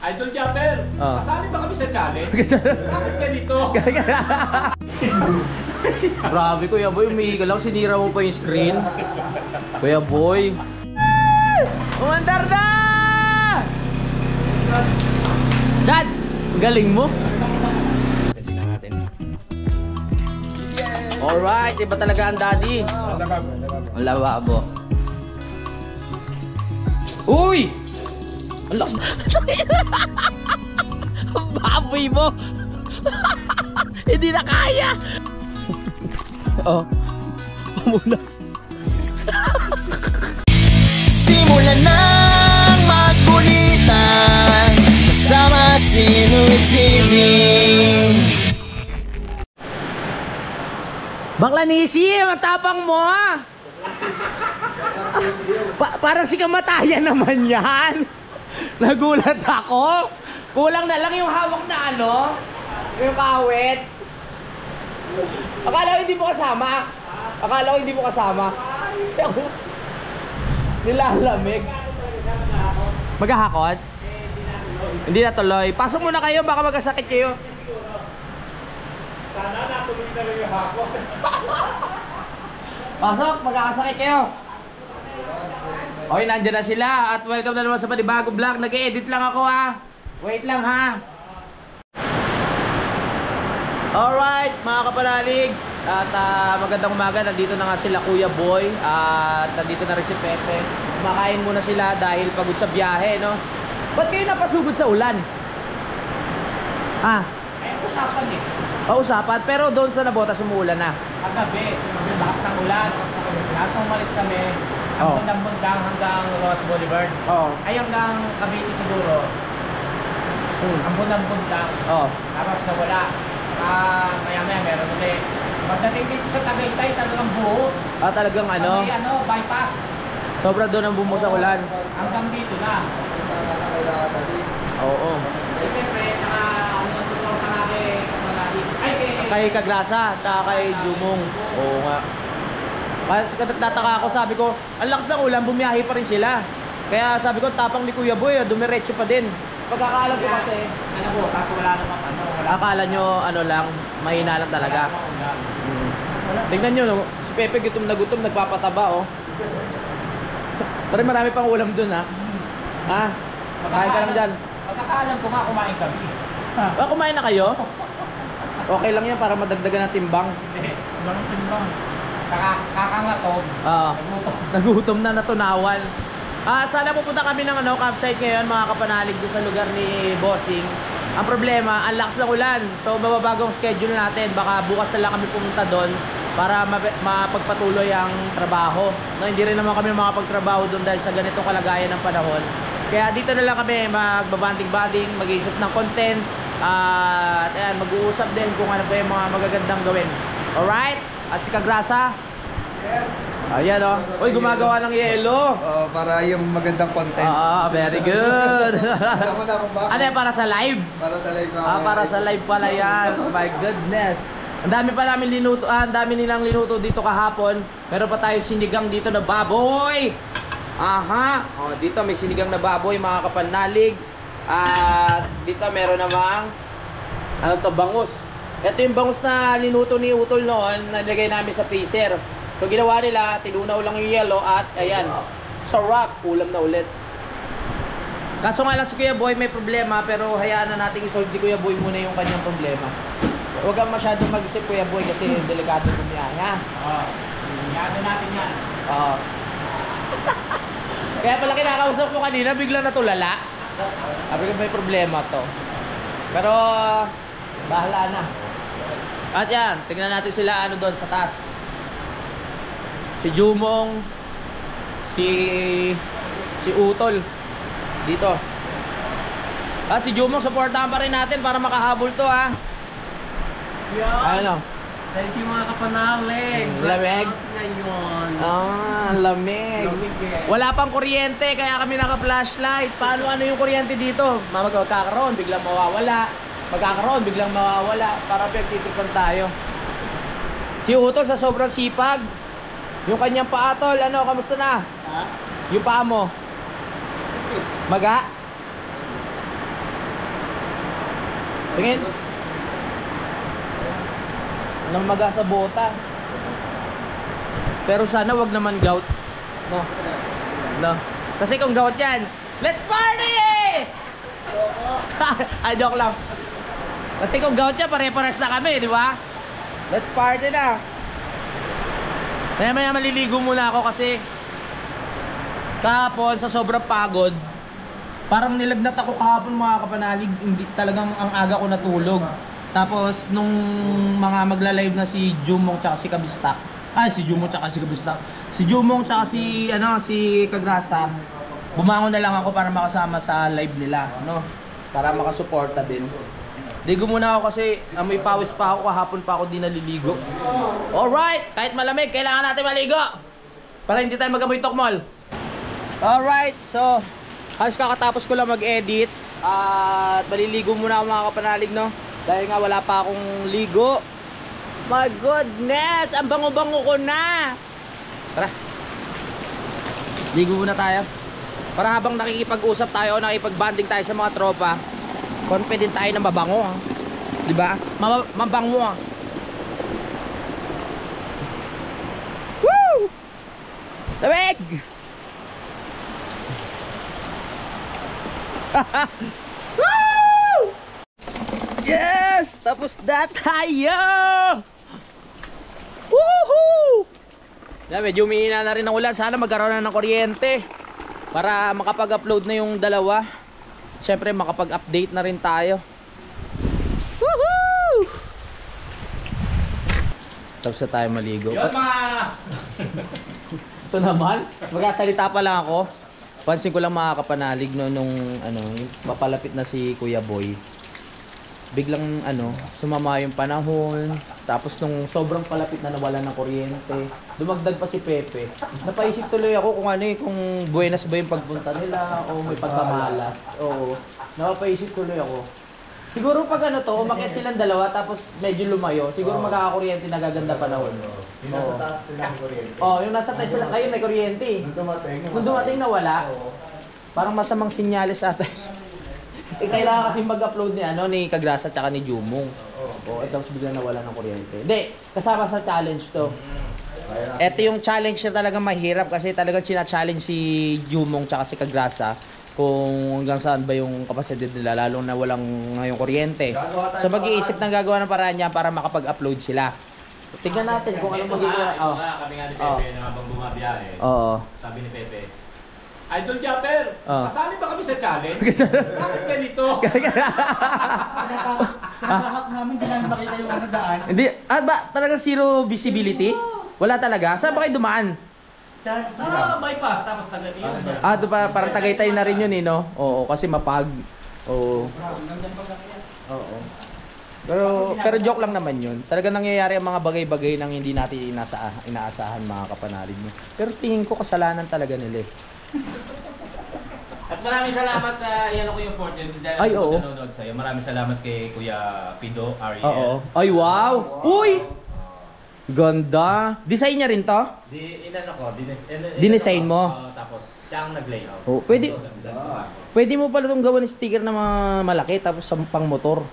Idol Japper, kasali ba kami sa challenge? Bakit ganito? Grabe Kuya Boy, umihi ka lang, sinira mo pa yung screen. Kuya Boy. Umandar na! Dad! Galing mo. Alright, iba talaga ang daddy. Ang lababo. Uy! Ang lakas. Ang baboy mo. Hindi na kaya. Oh. Umulas. Simulan nang magkulitan kasama si Louie TV. Bakla Nisi, matapang mo ah. Parang si kamatayan naman yan. Nagulat ako. Kulang na lang yung hawak na ano, yung kawit. Akala ko hindi mo kasama. Akala ko hindi mo kasama. Nilalamig. Maghahakot? Hindi na tuloy. Pasok muna kayo, baka magkasakit kayo. Sana natuloy na lang yung hako. Pasok, magkakasakit kayo. Okay, nandiyan na sila. At welcome na naman sa panibagong vlog. Nag-e-edit lang ako ha. Wait lang ha. Alright, mga kapanalig. At magandang umaga. Nandito na nga sila Kuya Boy. At nandito na rin si Pepe. Kumakain muna sila dahil pagod sa biyahe, no? Ba't kayo napasugod sa ulan? Ha? Eh, usapan eh. Usapan, pero doon sa Nabotas umuulan na. Kagabi, lakas ng ulan. Lakas ng umalis kami. Oh. Ang bundang hanggang Ross Boulevard. Oo. Ay hanggang Cavite siguro. Ang bundang. Oo. Tapos nawala. Maya-maya meron ulit. Pagdating dito sa Tagaytay, talagang buhos. Talagang ano? May bypass. Sobra doon ang bumusa ulan. Hanggang dito na. Oo. Siyempre, nasuporta nga kay Kamalali. Ay, Kay Kagrasa, tsaka kay Jumong. Oo nga. Kasi nagtataka ako, sabi ko, ang lakas ng ulan, bumiyahe pa rin sila. Kaya sabi ko, tapang ni Kuya Boy, dumiretso pa din. Pagkakaalam ko kasi, kaso wala namang wala. akala nyo, ano lang, mahina lang talaga. Tingnan nyo, no? Si Pepe gutom na gutom, nagpapataba, oh. Pero marami pang ulam dun, ha? Ha? Kain ka lang dyan. Pagkakaalam ko nga, kumain kami. Kumain na kayo? Okay lang yan para madagdagan ng timbang. Hindi, walang timbang. Kakangatog. Nagutom na, natunawan. Sana pupunta kami ng campsite ngayon, mga kapanalig, doon sa lugar ni Bossing. Ang problema, ang lakas ng ulan. So mababagong schedule natin. Baka bukas na lang kami pumunta doon para mapagpatuloy ang trabaho. No, hindi rin naman kami makapagtrabaho doon dahil sa ganitong kalagayan ng panahon. Kaya dito na lang kami magbabanding-banding, mag-iisip ng content. At ayan, mag-uusap din kung ano pa yung mga magagandang gawin. Alright? At si Kagrasa? Yes. Ayan o. Uy, gumagawa ng yelo. Para yung magandang content. Very good. Alam mo na kung bakit. Ano yan, para sa live? Para sa live na. Para sa live pala yan. Oh my goodness. Ang dami pa namin linuto, ang dami nilang linuto dito kahapon. Meron pa tayo sinigang dito na baboy. Aha. Dito may sinigang na baboy, mga kapanalig. At dito meron namang ano to, bangus. Ito yung bangus na linuto ni Utol noon, nalagay namin sa freezer. So ginawa nila, tinunaw lang yung yellow at ayan, sarap, ulam na ulit. Kaso nga lang si Kuya Boy may problema, pero hayaan na natin isolve ni Kuya Boy muna yung kanyang problema. Huwag kang masyadong mag-isip Kuya Boy kasi delikado bumiyahe, ha? Iyado natin yan. Kaya pala kinakausap ko kanina, bigla natulala. Sabi ko may problema to. Pero bahala na. At yan, tingnan natin sila ano doon sa taas. Si Jumong, si Utol dito. Si Jumong, supportahan pa rin natin para makahabol to, ha. Ano? Thank you mga kapanalig. Lamig? Ngayon. Lamig. Wala pang kuryente, kaya kami naka-flashlight. Paano ano yung kuryente dito? Magkakaroon, biglang mawawala. Magkakaroon, biglang mawawala. Para pagtitipan tayo. Si Utol sa sobrang sipag. Yung kanyang paa, tol, ano, kamusta na? Ha? Yung paa mo? Maga? Tingin. Namaga sa bota. Pero sana wag naman gout. No. No. Kasi kung gout yan, let's party! Ay, joke lang. Kasi kung gout yan, pare-pares na kami, di ba? Let's party na. Maya maliligo muna ako kasi kahapon sa sobrang pagod, parang nilagnat ako kahapon mga kapanalig. Hindi talagang ang aga ko natulog. Tapos nung mga magla-live na si Jumong tsaka si Kabistak. Si Jumong tsaka si Kabistak. Si Jumong tsaka si si Kagrasa. Bumangon na lang ako para makasama sa live nila, no? Para makasuporta din. Ligo muna ako kasi amoy pawis pa ako, kahapon pa ako di naliligo. Alright, kahit malamig, kailangan natin maligo para hindi tayo mag-amoy tokmol. Alright, so halos kakatapos ko lang mag-edit at maliligo muna ako mga kapanalig, no? Dahil nga wala pa akong ligo. My goodness, ang bango-bango ko na. Tara, ligo muna tayo para habang nakikipag-usap tayo, nakikipag-banding tayo sa mga tropa, confident tayo na mabango, ha? Diba? Mabango, ha? Woo! Lamig! Woo! Yes! Tapos na tayo! Woohoo! Medyo umihina na rin ang ulan. Sana magkaroon na ng kuryente para makapag-upload na yung dalawa. Siyempre makapag-update na rin tayo. Woohoo! Tapos na tayo maligo. Yun mga... Ito naman, magsasalita pa lang ako. Pansin ko lang mga kapanalig, no, nung papalapit na si Kuya Boy. Biglang sumama yung panahon. Tapos nung sobrang palapit na nawala ng kuryente, dumagdag pa si Pepe. Napaisip tuloy ako kung kung buenas ba yung pagpunta nila o may pagkamalas. Oo. Napaisip tuloy ako. Siguro pag umakyat silang dalawa tapos medyo lumayo, siguro magkakakuryente, nagaganda panahon. Yung nasa taas sila ng kuryente. Yung nasa taas sila, ayun may kuryente. Kung dumating nawala, parang masamang sinyalis ata. Kailangan kasi mag-upload ni Kagrasa tsaka ni Jumong. Tapos bigla nawala ng kuryente. Hindi, kasama sa challenge to. Ito yung challenge na talagang mahirap kasi talagang china-challenge si Jumong tsaka si Kagrasa kung hanggang saan ba yung kapasidad nila, lalo na walang ngayong kuryente. So mag-iisip ng gagawa ng paraan niya para makapag-upload sila. Tignan natin kung anong magiging... Kami nga ni Pepe na habang bumabiyahe. Oo. Sabi ni Pepe, Idol Japper, kasali ba kami sa challenge? Bakit ganito? Lahat namin di namin makita yung daan. Hindi, ba talagang zero visibility? Wala talaga? Saan ba kayo dumaan? Sa bypass, tapos tagay yun. Parang Tagaytay na rin yun no? Oo, kasi mapag. Oo. Oo. Pero joke lang naman yun. Talaga nangyayari ang mga bagay-bagay nang hindi natin inaasahan mga kapanalig mo. Pero tingin ko kasalanan talaga nila eh. At maraming salamat, yan ako yung fortune dahil Ay, ako oo. nanonood sa'yo. Maraming salamat kay Kuya Pido, Ariel. Oo. Ay, wow! Uy! Ganda! Design niya rin to? Dinesign mo? Tapos siya ang nag-layout. Oh, pwede mo pala itong gawan ng sticker na malaki tapos sa pang motor.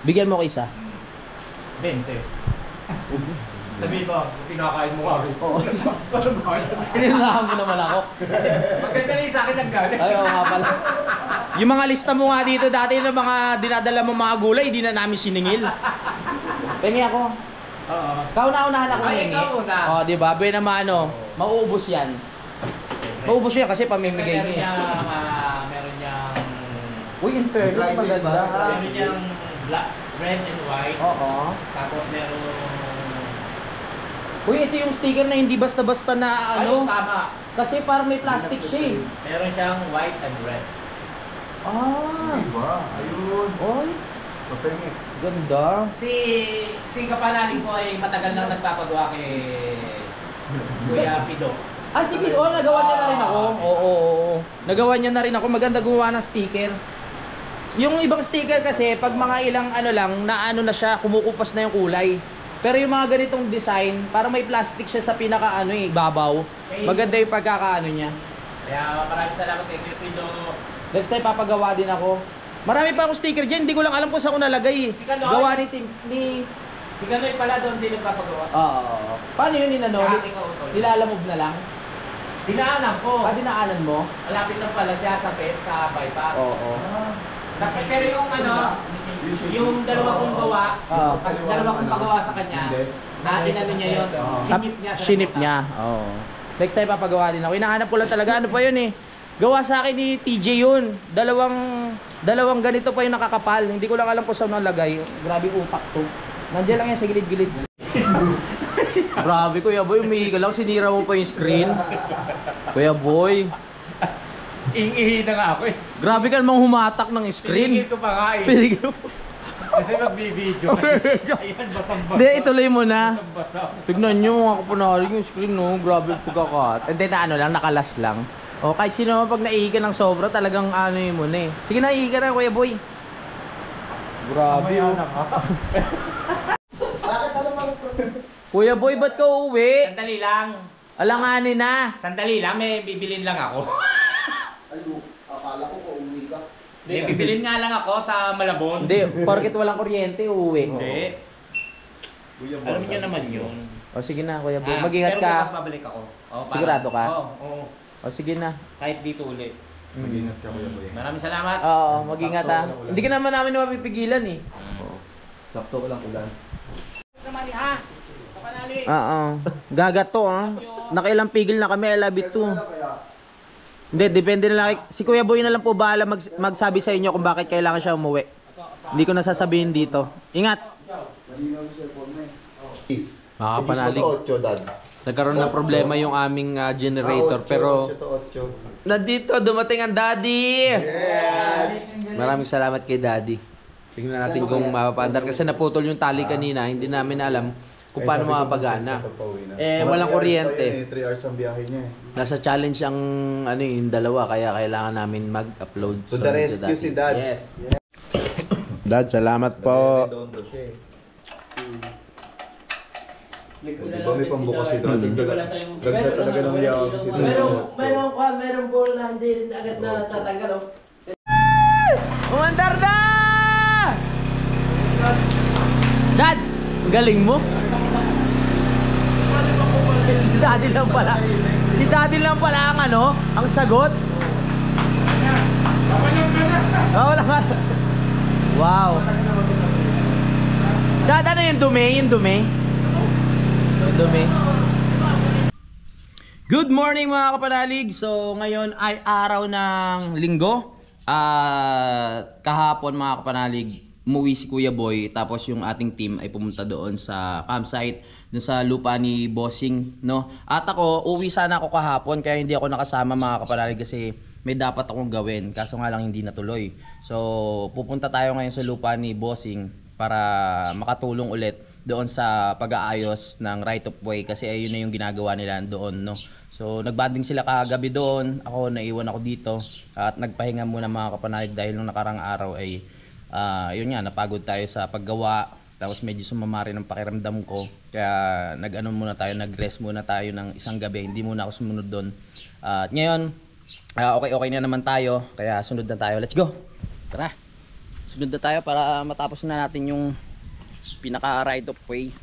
Bigyan mo ko isa. 20. Sabihin mo, pinakain mo ka rin. Oo. Pinirahan mo naman ako. Maganda rin sa akin ang galing. Ay, oo nga pala. Yung mga lista mo nga dito dati ng mga dinadala mo mga gulay, hindi na namin siningil. Pengi ako. Oo. Kauna-unahan ako Ay, hingi. ikaw una. Oh, di ba? Be naman mauubos yan. Mauubos yan kasi pamimigay Meron niya. meron niyang... Uy, in fairness, maganda. Meron niyang black, red and white. Oo. Tapos meron... Uy, ito yung sticker na hindi basta-basta na Ayun, tama. Kasi parang may plastic siya eh. Meron siyang white and red. Diba? Ayun. Oy, Mapengit. ganda. Si kapanalig ko ay matagal nang nagpapagawa kay Kuya Pido. Sige, nagawa niya na rin ako. Oo. Nagawa niya na rin ako. Maganda gumawa ng sticker. Yung ibang sticker kasi, pag mga ilang na siya, kumukupas na yung kulay. Pero yung mga ganitong design, parang may plastic siya sa pinaka babaw. Maganda yung pagkakaano niya. Kaya maraming salamat kay Kuya Pido. Next time papagawa din ako. Marami pa akong sticker dyan, hindi ko lang alam kung saan ko nalagay. Si Kaloy. Gawa ni Tim, Si Ganoy pala doon din nagpapagawa. Oo. Paano yun ninano? Aking utol. Nilalamove na lang? Dinaanan ko. Dinaanan mo? Malapit lang pala siya sa bypass. Oo. Pero yung yung dalawa kong gawa, dalawa kong pagawa sa kanya, natin niya yun. Sinip niya sa Sinip butas. niya. Oo. Next time papagawa din ako. Hinahanap ko lang talaga. Ano pa yun eh? Gawa sa akin ni TJ yun. Dalawang ganito pa yung nakakapal. Hindi ko lang alam kung saan nalagay. Grabe utak to. Nandiyan lang yan sa gilid-gilid. Grabe Kuya Boy, umihi ka lang. Sinira mo pa yung screen. Kuya Boy. Ihi na nga ako eh. Grabe ka namang humatak ng screen. Pinigil ko pa nga eh. Pinigil mo. Kasi magbibideo. Ayan, basang-basa. Hindi, ituloy mo na. Basang-basa. Tignan nyo, mga kapanari yung screen, no? Grabe yung pagkakat. And then, ano lang, nakalas lang. O, kahit sino naman pag naihi ka ng sobra, talagang ano yun mo na eh. Sige na, ihi ka na, Kuya Boy. Grabe yun. Kuya Boy, ba't ka uuwi? Sandali lang. Alanganin na. Sandali lang, may bibilin lang ako. Ano, akala ko kung uwi ka. May bibilin nga lang ako sa Malabon. Hindi, porket walang kuryente, uuwi. Hindi. Kuya, Alam niyo naman yun. O, sige na, Kuya Boy. Mag-ingat Pero ka. bukas babalik ako. Sigurado ka? Oo. O, sige na. Kahit dito ulit. Mag-ingat ka, Kuya Boy. Maraming salamat. Oo, mag-ingat ha. Hindi ka naman namin mapipigilan eh. Sakto ko lang ulan. Naman ha. Kapanali. Oo. Gagato ah. Nakailang pigil na kami, I love it too. Hindi, depende na lang. Si Kuya Boy na lang po bahala magsabi sa inyo kung bakit kailangan siya umuwi. Hindi ko nasasabihin dito. Ingat! Mga kapanalig. Nagkaroon ng problema yung aming generator pero nandito dumating ang daddy! Maraming salamat kay daddy. Tingnan natin kung mapapaandar kasi naputol yung tali kanina, hindi namin alam kung paano mapapagana. Walang kuryente. 3 hours ang biyahe niya eh. Nasa challenge ang ano yung dalawa kaya kailangan namin mag-upload. To the rescue si Dad. Yes. Dad, salamat po. Redondo siya eh. Di ba may pambukas si Dad? Ganda talaga ng yawa si Dad. Merong ball na hindi rin agad na tatanggal. Umandar na! Dad, galing mo. Si Daddy lang pala. Si Daddy lang pala ang ano, ang sagot. Wala nga. Wow. Dad, ano yung dumi? Yung dumi? Yung dumi. Good morning mga kapanalig. So ngayon ay araw ng linggo. Kahapon mga kapanalig, umuwi si Kuya Boy tapos yung ating team ay pumunta doon sa campsite doon sa lupa ni Bossing, no? At ako, uwi sana ako kahapon kaya hindi ako nakasama mga kapanalig kasi may dapat akong gawin kaso nga lang hindi natuloy. So pupunta tayo ngayon sa lupa ni Bossing para makatulong ulit doon sa pag-aayos ng right of way kasi ayun na yung ginagawa nila doon, no? So nagbanding sila kagabi doon, ako naiwan ako dito at nagpahinga muna mga kapanalig dahil nung nakarang araw ay yun nga, napagod tayo sa paggawa tapos medyo sumama rin ang pakiramdam ko kaya nag-ano muna tayo, nag-rest muna tayo ng isang gabi, hindi muna ako sumunod doon. At ngayon okay na naman tayo kaya sunod na tayo, let's go, tara sunod na tayo para matapos na natin yung pinaka right of way.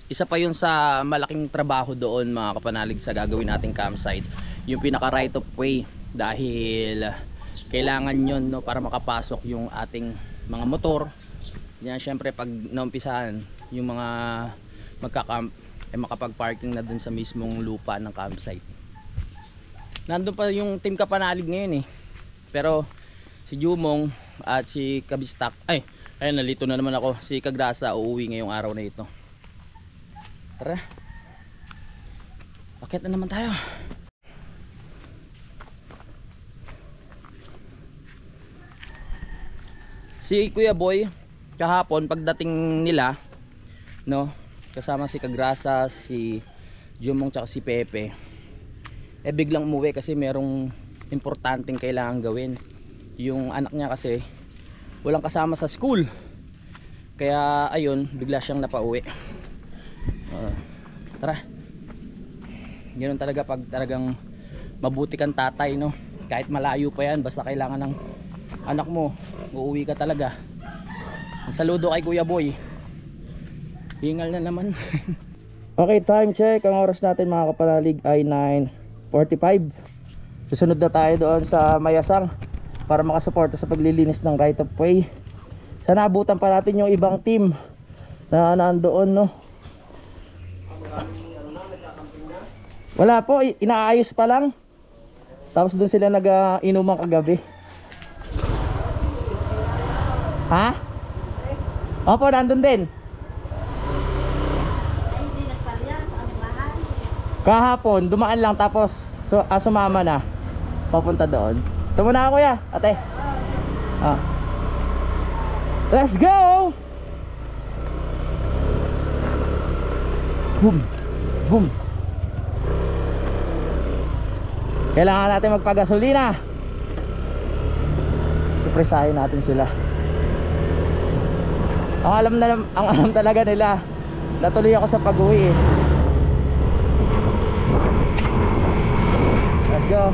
Isa pa yun sa malaking trabaho doon mga kapanalig sa gagawin nating campsite, yung pinaka right of way dahil kailangan yun, no, para makapasok yung ating mga motor. Yan syempre pag naumpisahan yung mga magka-camp ay makapag-parking na dun sa mismong lupa ng campsite. Nandun pa yung team kapanalig ngayon eh. Pero si Jumong at si Kabistak, ay ayun, nalito na naman ako. Si Kagrasa uuwi ngayong araw na ito. Tara, bakit na naman tayo? Si Kuya Boy kahapon pagdating nila, no, kasama si Kagrasa, si Jumong tsaka si Pepe, biglang umuwi kasi merong importanteng kailangan gawin. Yung anak niya kasi walang kasama sa school kaya ayun, bigla siyang napauwi. Tara, ganoon talaga pag talagang mabuti kang tatay, no, kahit malayo pa yan basta kailangan ng anak mo, uuwi ka talaga. Ang saludo kay Kuya Boy. Hingal na naman. Okay, time check. Ang oras natin mga kapanalig ay 9:45. Susunod na tayo doon sa Mayasang para makasuporta sa paglilinis ng right of way. Sana abutan pa natin yung ibang team na nandoon, no? Wala po, inaayos pa lang. Tapos doon sila nag-inuman kagabi. Ha? Opo, nandun din. Kahapon, dumaan lang tapos sumama na. Papunta doon. Tama na ako, kuya, ate. Let's go! Boom! Boom! Kailangan natin magpagasolina. Supresahin natin sila. Ang alam talaga nila. Natuloy ako sa pag-uwi eh. Let's go.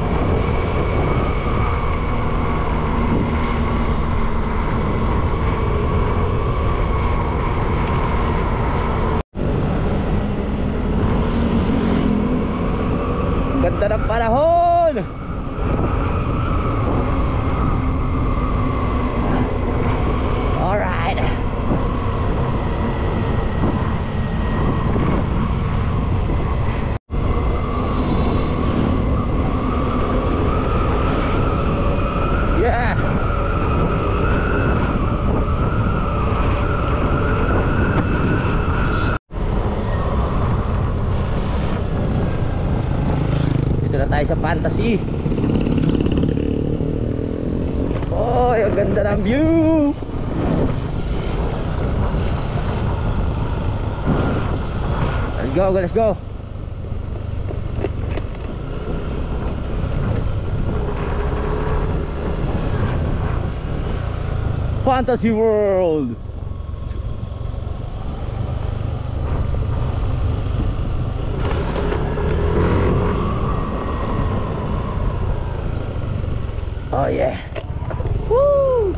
Ganda ng panahon. Alright. Yeah. Dito na tayo sa Fantasy. Oh, ang ganda ng view. Let's go. Fantasy World. Oh yeah. Woo!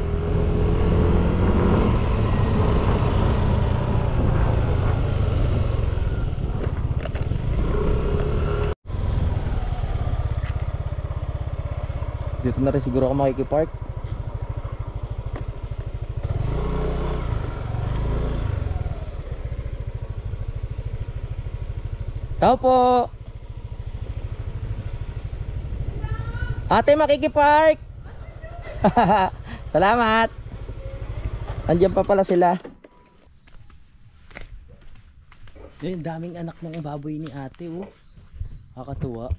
Dito na rin siguro ako makikipark. Tao po. Ate, makikipark. Salamat. Andiyan pa pala sila. Yung daming anak ng baboy ni ate, oh. Kakatuwa.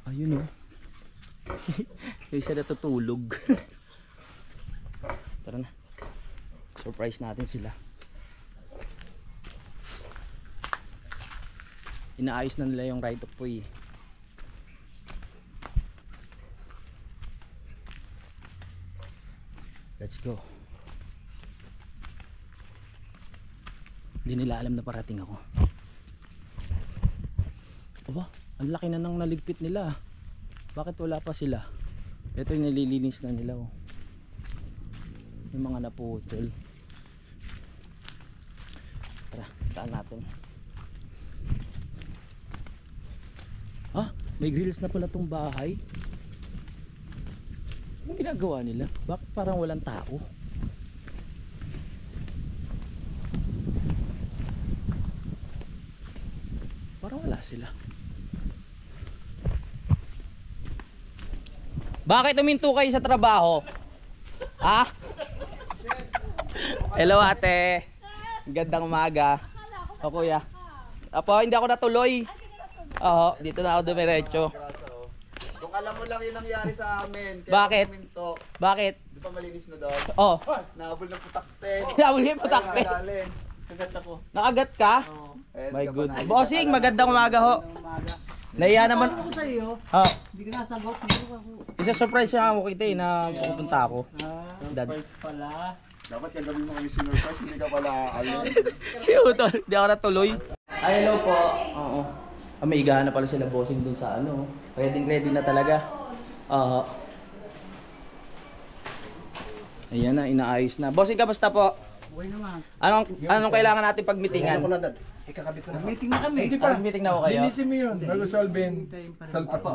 Ayun, oh. Yung isa natutulog. Tara na. Surprise natin sila. Inaayos na nila yung right of way. Let's go. Hindi nila alam na parating ako. Aba, ang laki na nang naligpit nila. Bakit wala pa sila? Ito yung nililinis na nila, oh. Yung mga naputol. Tara, taan natin. Ah, may grills na pala tong bahay. Anong ginagawa nila? Bakit parang walang tao? Parang wala sila. Bakit uminto kayo sa trabaho? Ha? Hello ate. Gandang umaga. O kuya. Apo, hindi ako natuloy. Oo, dito na ako dumiretso. Kung alam mo lang yung nangyari sa amin. Kaya Bakit? kuminto. Bakit? Di pa malinis na doon? Oh. Nahabol ng putakte. Nahabol yung putakte? Nadalin. Kagat ako. Nakagat ka? My good. Bossing, magandang umaga ho. Naiya naman. Ako sa iyo, Oh, hindi ka nasagot. Siguro ako. isa surprise na ako kita eh na pupunta ako. Dad. Surprise pala. Dapat kagabi mo kami sinurprise, hindi ka pala aalis. Si Utol, di ako natuloy. Ay, hello po. Oo. Ah, may igahan na pala sila bossing dun sa ano. Ready na talaga. Oo. Ayan na, inaayos na. Bossing, kamusta po? Okay naman. Anong kailangan natin pagmitingan? Ikakabit ko na. Meeting na kami. Hindi pa. Meeting na ko kayo? Linisin mo yun. Bago solvent. Salpa po.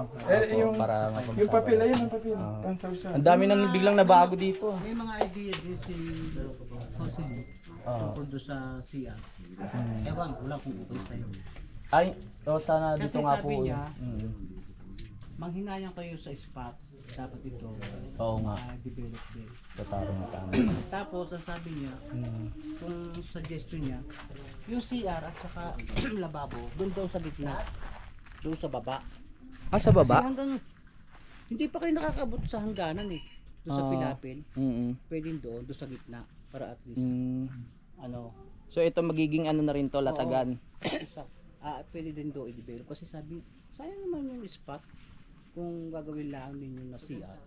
Yung, Para yung papel, ayun ang papel. Pansawsa. Ang dami nang biglang nabago dito. May mga idea din si Jose. Tungkol doon sa CR. Ewan, wala kung okay sa'yo. Ay, sana Kasi dito nga po. sabi niya, Mm. manghinayang kayo sa spot. Dapat ito. Oo nga. Develop din. Totoo nga tama. Tapos, ang sabi niya, Mm. kung suggestion niya, yung CR at saka lababo, doon daw sa gitna. Doon sa baba. Ah, sa baba? Kasi hanggang, hindi pa kayo nakakabot sa hangganan eh. Doon sa Ah. pilapil. Mm. Pwedeng doon sa gitna. Para at least, Mm. ano, So ito magiging ano na rin to, latagan. isa. Pwede din doon i-develop. Kasi sabi, sayang naman yung spot kung gagawin lang ninyo na CR.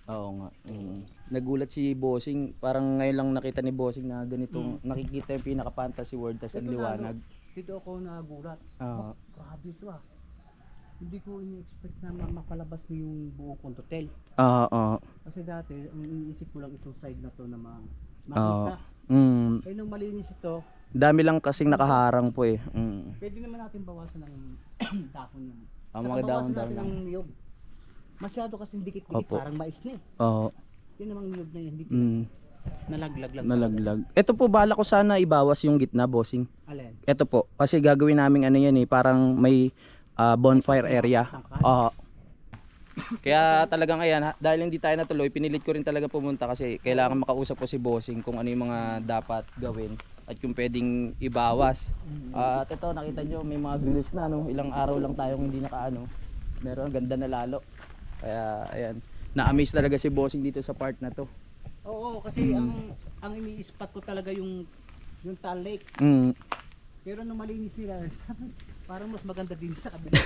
Oo nga. Mm. Nagulat si Bossing, parang ngayon lang nakita ni Bossing na ganitong nakikita yung pinaka-fantasy world tas ang Ito liwanag. Dito ako nagulat. Oo. Grabe ito ah. Hindi ko ini-expect na makalabas niyo yung buong kontotel. Oo. Kasi dati, ang iniisip ko lang itong side na to na Oo. makita. Mm. Eh nung malinis ito, Dami lang kasing nakaharang po eh. Mm. pwede naman natin bawasan ng dahon yung. Ah, Saka mga bawasan dahon-dahon natin lang. ang niyog. Masyado kasi dikit-dikit, Opo. parang mais na eh. Oo. Yun namang niyog na yun, hindi Mm. nalaglag lang. Nalaglag. Ito po bala ko sana ibawas yung gitna, Bossing. Alin? Ito po, kasi gagawin namin ano yan eh, parang may bonfire area. Oo. Kaya talagang ayan, dahil hindi tayo natuloy, pinilit ko rin talaga pumunta kasi kailangan makausap ko si Bossing kung ano yung mga dapat gawin at kung pwedeng ibawas. At ito, nakita nyo, may mga grills na, no? Ilang araw lang tayong hindi nakaano. Meron, ganda na lalo. Kaya ayan, na-amaze talaga si Bossing dito sa part na to. Oo, kasi ang ini-spot ko talaga yung Tal Lake. Mm. Pero nung malinis nila, parang mas maganda din sa kabila.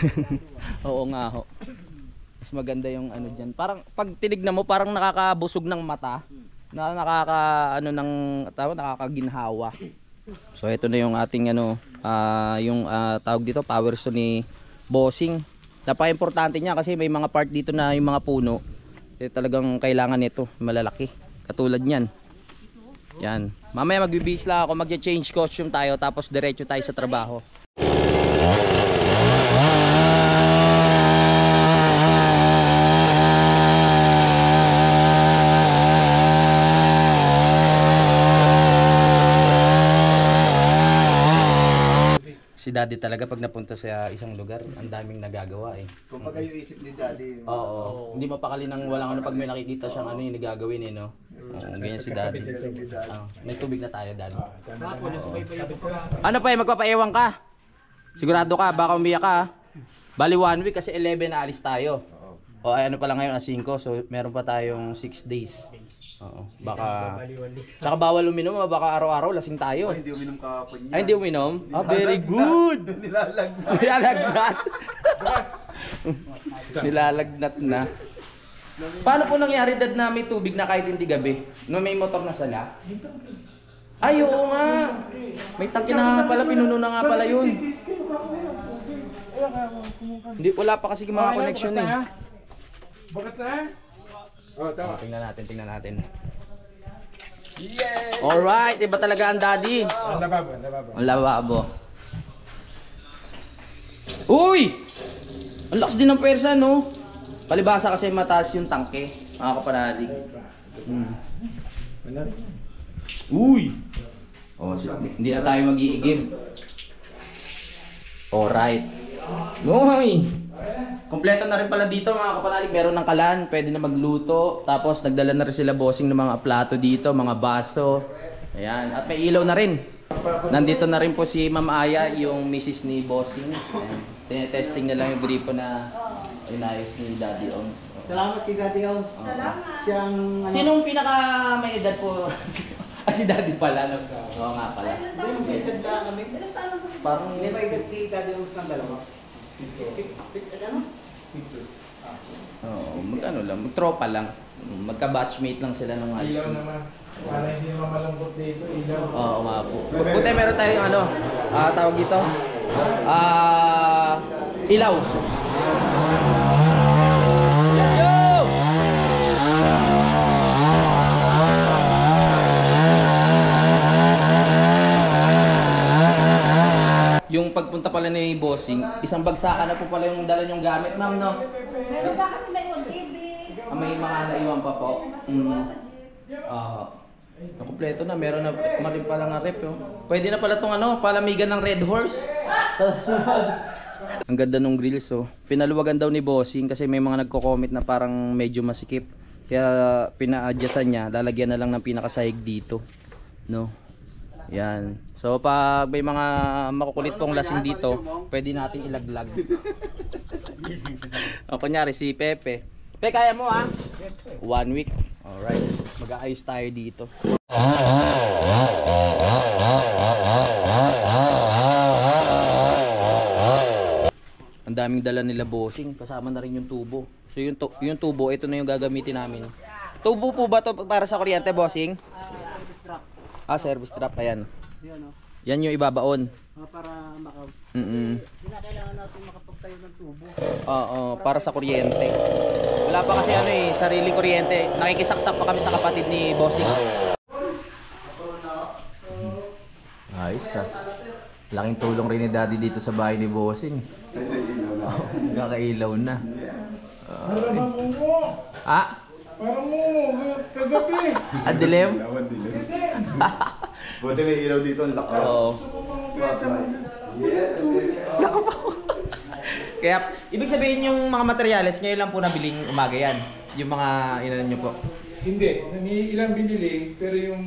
Oo nga ho. Mas maganda yung ano diyan. Parang pag tinignan mo parang nakakabusog ng mata. Na nakakaginhawa. So ito na yung ating ano yung tawag dito power stone ni Bossing. Napaka-importante niya kasi may mga part dito na yung mga puno talagang kailangan nito, malalaki. Katulad niyan. Yan. Mamaya magbibihis lang ako, magche-change costume tayo tapos diretso tayo sa trabaho. Si Daddy talaga pag napunta sa isang lugar, ang daming nagagawa eh. Kung pag yung isip ni Daddy. Oo. Hindi mapakali ng walang ano pag may nakikita siyang ano yung nagagawin eh, no? Oo, ganyan si Daddy. May tubig na tayo, Daddy. Ano pa eh, magpapaiwan ka? Sigurado ka, baka umiyak ka. Bali 1 week kasi 11 na alis tayo. O ay ano pa lang ngayon, 5, so meron pa tayong 6 days. Oo, baka... Tsaka bawal uminom, baka araw-araw lasing tayo. Hindi uminom kahapon niya. Ay, hindi uminom? Ah, very good! Nilalagnat. Nilalagnat. Nilalagnat na. Paano po nangyari dad na may tubig na kahit hindi gabi? No, may motor na sala? Ay, oo nga. May tangke na nga pala, pinuno na nga pala yun. Hindi, wala pa kasi mga connection eh. Bukas na? Oh, tama. Tingnan natin. Yeah! Alright, iba talaga ang daddy. Ang lababo. Ang lababo. Uy! Ang lakas din ng pwersa, no? Palibasa kasi mataas yung tangke, mga kapanalig. Uy! Oh, hindi na tayo mag-iigib. Alright. Noy! Kompleto na rin pala dito mga kapanalig. Meron ng kalan, pwede na magluto. Tapos nagdala na rin sila Bossing ng mga plato dito, mga baso. Ayan, at may ilaw na rin. Nandito na rin po si Ma'am Aya, yung misis ni Bossing. Ayan. Tinetesting na lang yung gripo na inayos ni Daddy Ons. Salamat kay Daddy Oms. Salamat. Siyang Sinong pinaka may edad po? Si Daddy pala. No? Oo nga pala. Hindi, mag-edad lang kami. Parang Hindi, mag-edad si Daddy Oms ng dalawa. Ano? Oo, mag-ano lang, magtropa lang. Magka-batchmate lang sila nung high Ilaw school. naman. Para hindi naman malambot dito. Ilaw. Oo nga po. Buti meron tayong ano, tawag dito. Ilaw. Let's go! pagpunta pala ni Bossing, isang bagsakan na po pala yung dala niyong gamit, ma'am, no? Meron ba kami naiwan TV? May mga naiwan pa po. Nakumpleto na, meron na rin pala nga rep. Pwede na pala itong palamigan ng Red Horse. Sa sunod. Ang ganda nung grills, oh. Pinaluwagan daw ni Bossing kasi may mga nagko-comment na parang medyo masikip. Kaya pina-adjustan niya, lalagyan na lang ng pinakasahig dito. No? Yan. So pag may mga makukulit pong lasing dito, pwede nating ilaglag. Kunyari si Pepe. Pepe, kaya mo 1 week. Alright. Mag-aayos tayo dito. Ang daming dala nila Bossing. Kasama na rin yung tubo. So yung tubo, ito na yung gagamitin namin. Tubo po ba to para sa kuryente, Bossing? Service truck. Service trap. Ayan. Yan o. Yan yung ibabaon. Para Kailangan natin makapagtayo ng tubo. Oo, para sa kuryente. Wala pa kasi sariling kuryente. Nakikisaksak pa kami sa kapatid ni Bossing. Ayos Laking tulong rin ni Daddy dito sa bahay ni Bossing. Nakakailaw na. Parang mo. Parang mo, kagabi. Ang dilim? Buti may ilaw dito, ang lakas. Oo. Kaya, ibig sabihin yung mga materyales, ngayon lang po nabiling umaga yan. Yung mga inan nyo po. Hindi, ilang binili, pero yung...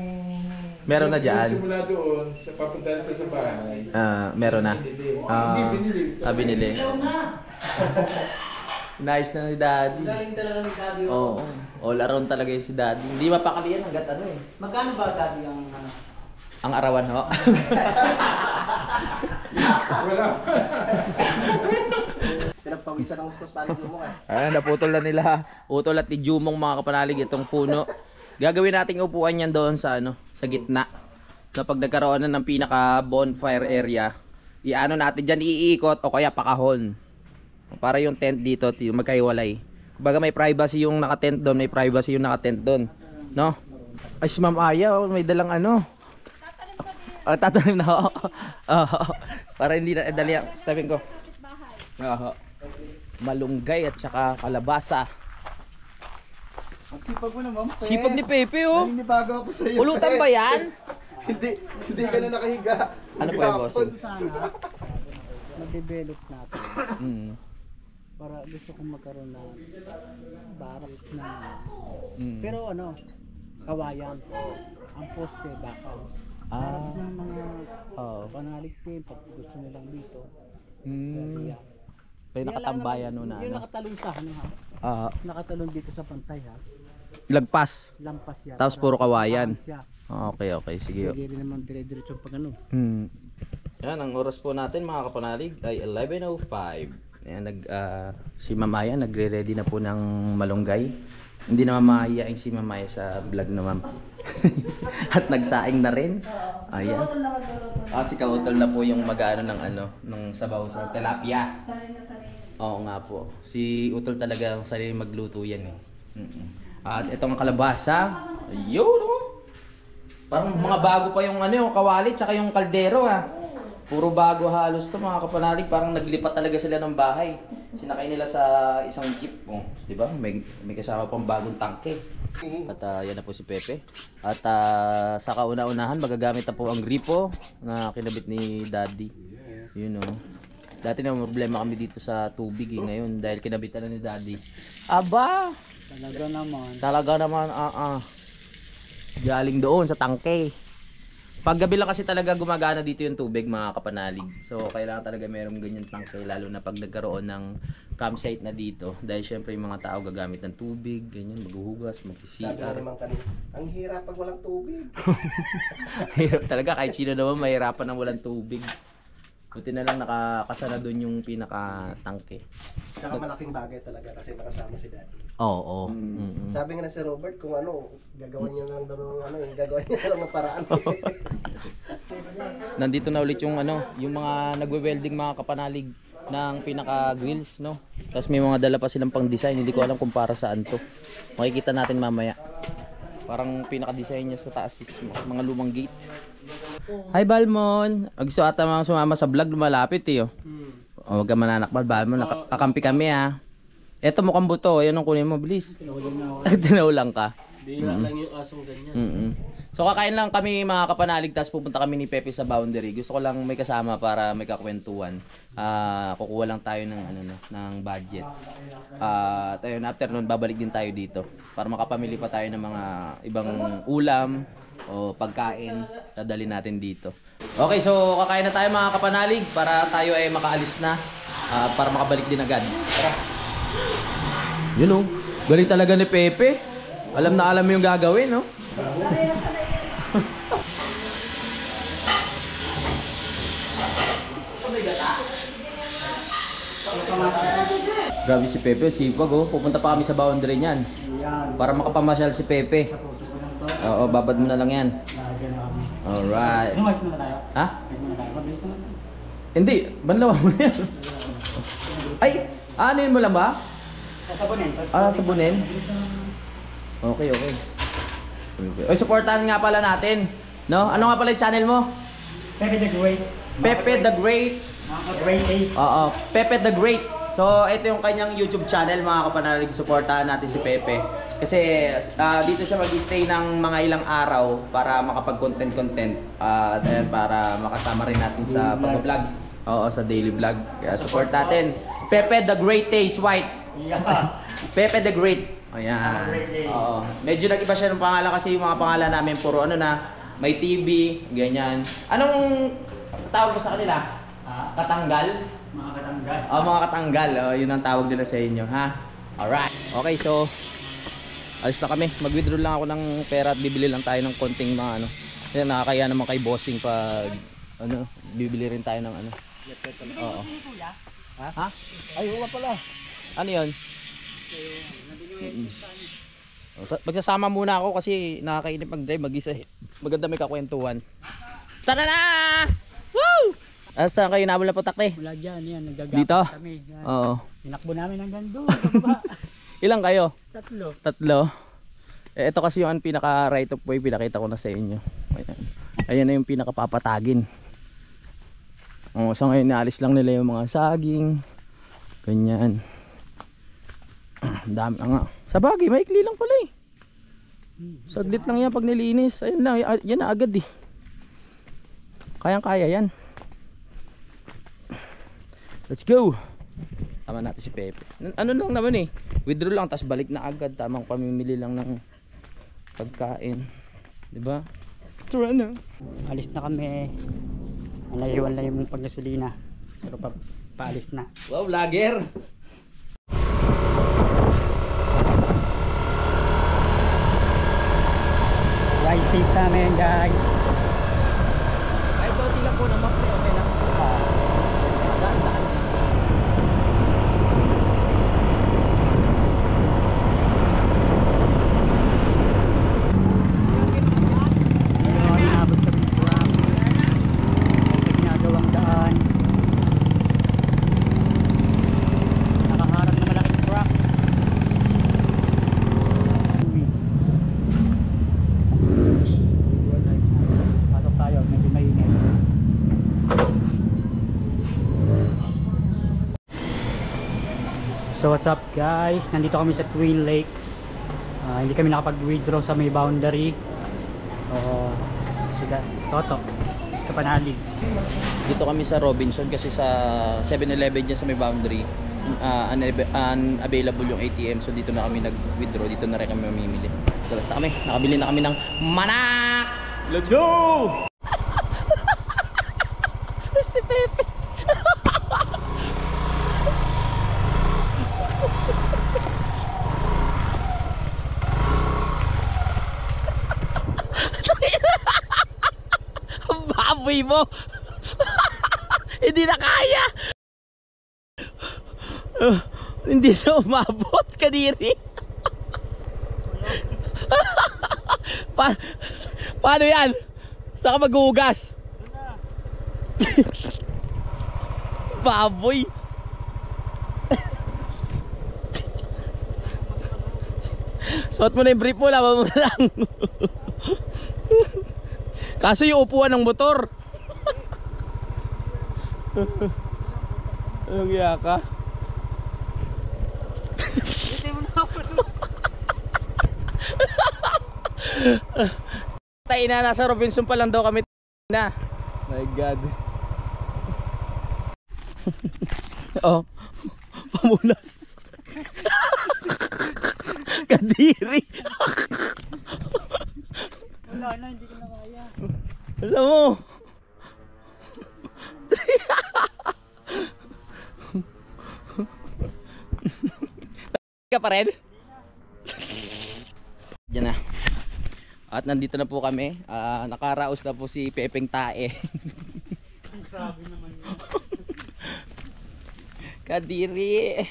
Meron na dyan? Yung simula doon, sa papuntahan ko sa bahay. Meron na? Hindi, binili. Binili. Nice na ni Daddy. Galing talaga ni Daddy. Oo. All around talaga yung si Daddy. Hindi mapakali yan hanggat Magkano ba Daddy ang ang arawan ho? Wala. pinagpawisan ng ustos para mo ka? Naputol na nila. Utol at ni Jumong mga kapanalig itong puno. Gagawin nating upuan yan doon sa sa gitna. Kapag nagkaroon na ng pinaka bonfire area, natin dyan, iikot o kaya pakahon. Para yung tent dito magkahiwalay. Kumbaga may privacy yung naka-tent doon, may privacy yung naka-tent doon, no? Ay si Ma'am Aya, may dalang tatanim na ako. Para hindi na dali ang stepin ko. Malunggay at saka kalabasa. Ang sipag mo naman, Pepe. Sipag ni Pepe, oh. Naninibago ako sa'yo. Ulutan ba yan? Hindi ka na nakahiga. Ano po yung Bossing? Sana, ma-develop natin. Para gusto kong magkaroon ng barracks na pero kawayan. Ang poste bakal. Barracks ng mga panalig team pag gusto nilang dito. May nakatambayan na. Yung nakatalon sa nakatalon dito sa pantay Lagpas. Lampas yan. Tapos puro kawayan. Okay, sige. Sige rin naman dire-diretso pag Yan, ang oras po natin mga kapanalig ay 11:05. Ayan, si Mamaya nagre-ready na po ng malunggay. Hindi na mamahiyain si Mamaya sa vlog na ma'am. At nagsaing na rin. Ayan. Si Kautol na po yung mag-ano ng sabaw sa tilapia. Oo nga po. Si Utol talaga sarili magluto yan At itong kalabasa. Ayun Parang mga bago pa yung kawali tsaka yung kaldero Puro bago halos to mga kapanalig. Parang naglipat talaga sila ng bahay. Sinakay nila sa isang jeep. Di ba? May kasama pang bagong tangke. At yan na po si Pepe. At sa kauna-unahan magagamit na po ang gripo na kinabit ni Daddy. Dati na problema kami dito sa tubig ngayon dahil kinabitan na ni Daddy. Aba! Talaga naman. Galing doon sa tangke. Paggabi lang kasi talaga gumagana dito yung tubig mga kapanalig. So kailangan talaga merong ganyan tangke lalo na pag nagkaroon ng campsite na dito. Dahil syempre yung mga tao gagamit ng tubig, ganyan, maghuhugas, mag-CR. Ang hirap pag walang tubig. Hirap talaga kahit sino naman mahirapan ng walang tubig. Buti na lang nakakasara doon yung pinaka-tangke. Saka malaking bagay talaga kasi nakasama si Daddy. Oo. Sabi nga na si Robert kung gagawin niya lang daw gagawin niya lang ng paraan. Nandito na ulit yung yung mga nagwe-welding mga kapanalig ng pinaka-grills, no? Tapos may mga dala pa silang pang-design, hindi ko alam kung para saan to. Makikita natin mamaya. Parang pinaka-design niya sa taas, mga lumang gate. Hi Balmon. Gusto ata mga sumama sa vlog, lumalapit eh. Oh, huwag ka mananakbal Balmon, nakakampi kami ha. Eto mukhang buto, yan ang kunin mo, bilis. Tinaulang ka. Bihira lang yung asong ganyan. So kakain lang kami mga kapanalig, tapos pupunta kami ni Pepe sa Boundary. Gusto ko lang may kasama para may kakwentuhan. Kukuha lang tayo ng ng budget. Tayo na after nun babalik din tayo dito para makapamili pa tayo ng mga ibang ulam o pagkain dadalhin natin dito. Okay, so kakain na tayo mga kapanalig para tayo ay makaalis na para makabalik din agad. Tara. Yun oh, galing talaga ni Pepe. Alam na alam mo yung gagawin, no? Grabe si Pepe, sipag oh. Pupunta pa kami sa Boundary niyan. Para makapamasyal si Pepe. Oo, babad mo na lang yan. Alright. Ha? Hindi, banlawan mo na yan. Ay, anin mo lang ba? Sabunin. Sabunin? Okay. Oy, supportahan nga pala natin. No? Ano nga pala yung channel mo? Pepe the Great. Pepe the Great. Great Taste. Oo, Pepe the Great. So, ito yung kanyang YouTube channel, mga kapanalig. Supportahan natin si Pepe. Kasi dito siya mag-stay ng mga ilang araw para makapag-content. Para makasama rin natin sa pag-vlog. Oo, sa daily vlog. Kaya support natin. Pepe the Great Taste White. Pepe the Great. Ayan. Oo. Medyo nag-iba siya ng pangalan kasi yung mga pangalan namin puro may TV, ganyan. Anong tawag mo sa kanila? Katanggal? Mga katanggal. Mga katanggal. Yun ang tawag nila sa inyo, ha? Alright. Okay, so alis na kami. Mag-withdraw lang ako ng pera at bibili lang tayo ng konting mga Yan, nakakaya naman kay bossing pag bibili rin tayo ng Oo. Ha? Ay, wala pala. Ano yun? Magsasama muna ako kasi nakakainip mag-drive mag-isa. Maganda may kakwentuhan. Tara na! Woo! Saan kayo nabula po takte? Wala dyan, yan. Nagagapit Dito? kami. Yan. Oo. Tinakbo namin hanggang doon. Sa baba. Ilang kayo? 3. Ito kasi yung pinaka right of way, pinakita ko na sa inyo. Ayan na yung pinakapapatagin. So ngayon naalis lang nila yung mga saging. Ganyan. Dami na nga. Sa bagay, maikli lang pala eh. Saglit lang yan pag nilinis. Ayun na, yan na agad eh. Kayang-kaya yan. Let's go. Tama natin si Pepe. Ano lang naman eh. Withdraw lang, tapos balik na agad. Tamang pamimili lang ng pagkain. Diba? Tara na. Alis na kami. Naiwan lang yung paggasolina. Pero paalis na. Wow, vlogger! Ride safe sa amin, guys. Ay, bauti lang po naman. Okay lang. Daan. Inabot kami ng truck. Sa ginagawang daan. Nakaharap na malaking truck. Pasok tayo, medyo mainit. So what's up guys, nandito kami sa Twin Lake. Hindi kami nakapag-withdraw sa may boundary. So sila, Toto, sa Panalig. Dito kami sa Robinson kasi sa 7-Eleven dyan sa may boundary. Unavailable yung ATM, so dito na kami nag-withdraw. Dito na rin kami mamimili. So basta kami, nakabili na kami ng manak! Let's go! Si Pepe! Ang baboy mo! Hindi na kaya! Hindi na umabot kadiri. Paano yan? Saan ka maghuhugas? Baboy. Suot mo na yung brief mo, laban mo na lang. Kaso yung upuan ng motor. Anong iya ka? Tayo na, nasa Robinson pa lang daw kami na. My God. Oh, pamulas. Kadiri. Wala na, hindi ko na kaya. Alam mo. Ka pa rin? Diyan na. At nandito na po kami. Nakaraos na po si Pepeng Tae. Grabe naman yun. Kadiri.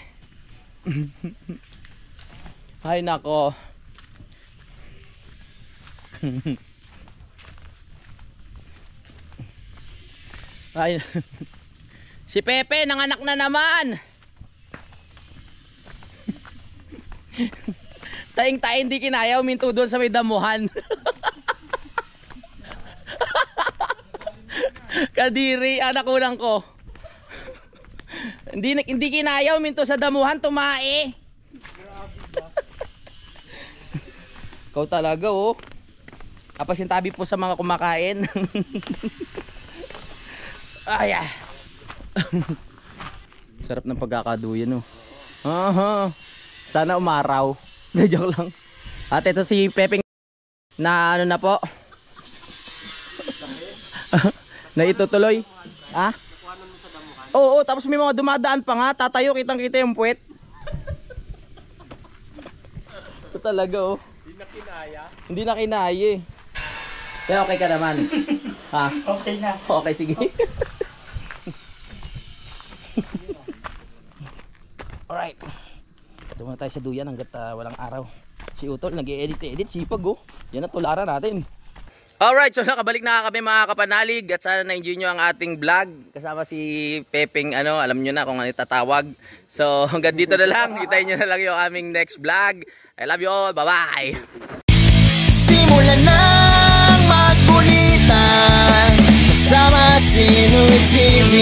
Ay nako. Ay. Si Pepe nanganak na naman. Taing-taing di kinaya, uminto doon sa may damuhan. Kadiri, anak unang ko. Hindi kinaya, uminto sa damuhan, tumae. Ikaw talaga oh. Kapasintabi po sa mga kumakain. Ay ah. Sarap ng pagkakaduyan oh. Aha. Sana umaraw. Joke lang. At ito si Pepeng na ano na po. Na itutuloy. Ha? Oo, tapos may mga dumadaan pa nga. Tatayo, kitang-kita yung puwet. Ito talaga oh. Hindi na kinaya eh. Pero okay ka naman. Ha? Okay na. Okay, sige. Alright. Ito muna tayo sa duyan hanggat walang araw. Si Utol nag-i-edit, sipag oh. Yan ang tularan natin. Alright, so nakabalik na kami mga kapanalig. At sana na-enjoy nyo ang ating vlog. Kasama si Pepeng, alam nyo na kung ano tatawag. So hanggang dito na lang. Hintayin nyo na lang yung aming next vlog. I love you all, bye bye. Simulan ng magkulitan kasama si Inuit TV.